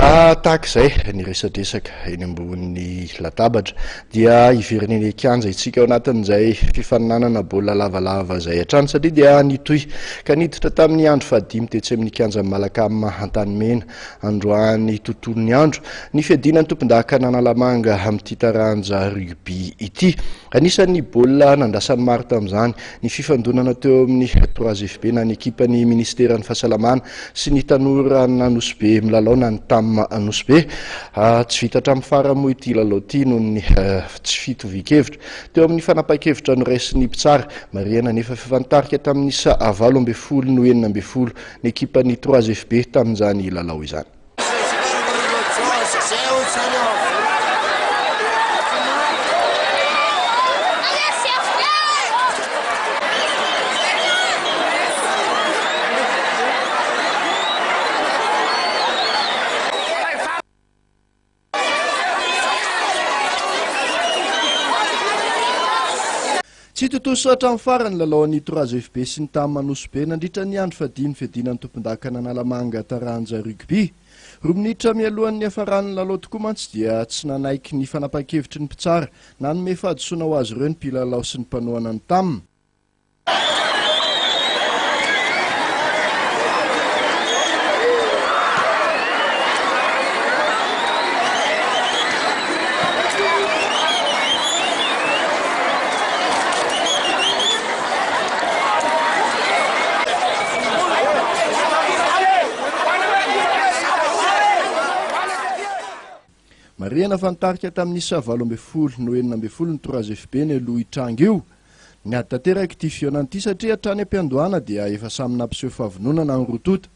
Tahak'izay ny resadresaka eny ambony latabatra dia ivereneny kianja itsika ao anatin'izay fifaninanana baolina lavalava izay hatrany satria dia nitohy ka niditra tamin'ny andro fahadimy tetsy amin'ny kianjan'ny Malacam Antanimena androany tontolon'ny andro ny fiadinan'ny tompon-dakan'ny Analamanga amin'ity taranja rugby ity. Anisan'ny baolina nandrasany maro tamin'izany ny fifandonana teo amin'ny 3FB na ny ekipan'ny ministeran'ny fahasalamana sy ny tanora nanosbe milalao na ny anosbe tsy vita hatramin'ny farany moa ity lalao ity noho ny tsy fitovin-kevitra teo amin'ny fanapa-kevitra noraisiny mpitsara mariana nefa fifantarika tamin'ny 9 no 9 ny ekipan'ny 3FB tamin'izany lalao izany. Tsy totoso hatramin'ny farany lalaon'ny 3FB sy ny tamin'ny nandritra ny andro fahadimy fiadinan'ny tompon-dakan'ny Analamanga taranja rugby. 2 minitra mialohan'ny hafaran'ny lalao tokoa mantsy dia tsy nanaiky ny fanapa-kevitry ny mpitsara nanome fahadisoana ho azy ireo ny mpilalao sy ny mpanohana ny taminy. Mariana fantarika tamin'ny 9 no 9 ny 3FB ny aloha hitranga io. Ny ady ity fionan'ity satria hatrany am-piandohana dia efa samy nampiseho fahavononana ny rotota.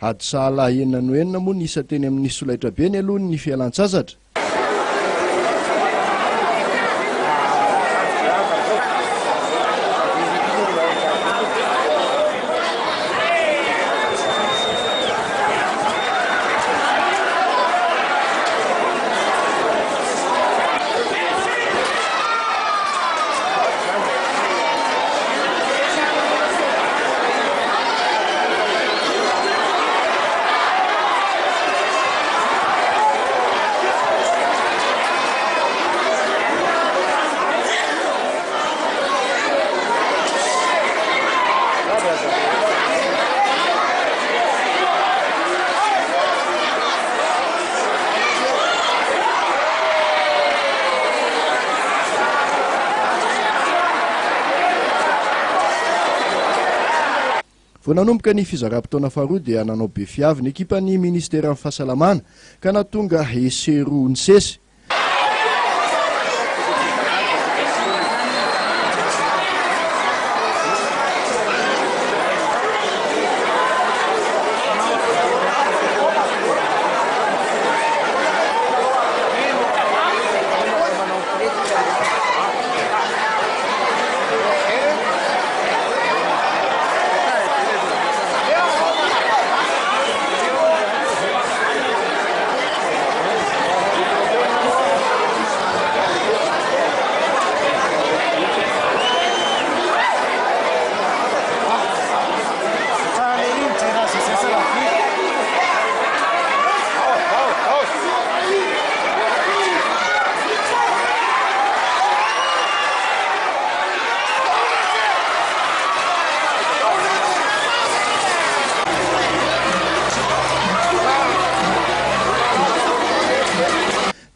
Ady sahala 9 moa nisa teny amin'ny solaitra be ny aloha ny fialan-tsasatra. Vao nanomboka ny fizara-potoana faharoa dia nanao be fiavy ny ekipan'ny ministeran'ny fahasalamana ka nahatonga esero ny sesy.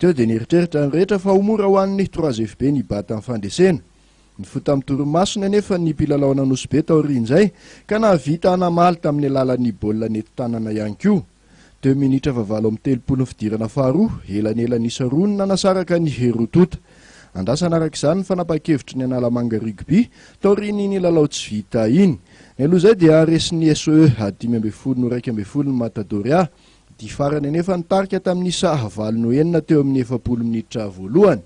Teo dia nieritreritra ny rehetra fa ho mora ho an'ny 3FB ny bata amin'ny fandresena. Ny fota amin'ny torimasona nefa ny mpilalao nanosbe taorian'izay ka nahavita hanamaly tamin'ny alalan'ny baolina neti-tanana ihany koa. 2 minitra vavalo amin'ny 30 fidirana faharoa elan'elan'isa roa ny nanasaraka ny herotota. Andrasana arak'izany ny fanapa-kevitry ny Analamanga rugby taorian'ny lalao tsy vita iny. Ny aloha izay dia resin'ny SOE 5 no 1 ny Matadoria. Di farany nefa nitarika tamin'ny 9 teo amin'ny 70 minitra voalohany.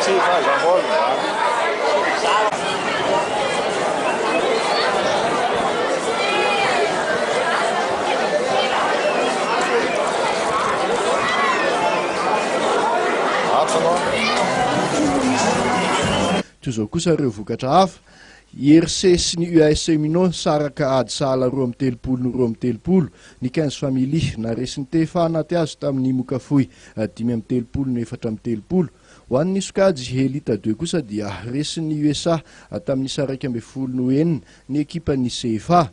toy izao kosa ireo vokatra hafa IRC sy ny UASC Mino saraka ady sahala 2 no 2 ny 15 family naresin'ny tefa anaty azo tamin'ny mokafoy 5 no 4 ho an'ny sokajy elita 2 kosa dia resin'ny USA tamin'ny 19 no 9 ny ekipan'ny CFA.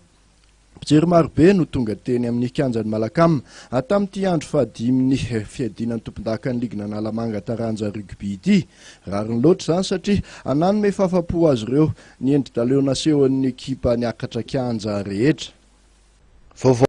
Pijery marobe no tonga teny amin'ny kianjan'ny Malacam tamin'ity andro fahadiminy fiadinan'ny tompon-dakan'ny Ligin'Analamanga taranja rugby ity. Rariny loatra zany satria ananome fahafapo azy ireo ny endry daleo naseho an'ny ekipa niakatra kianja rehetra.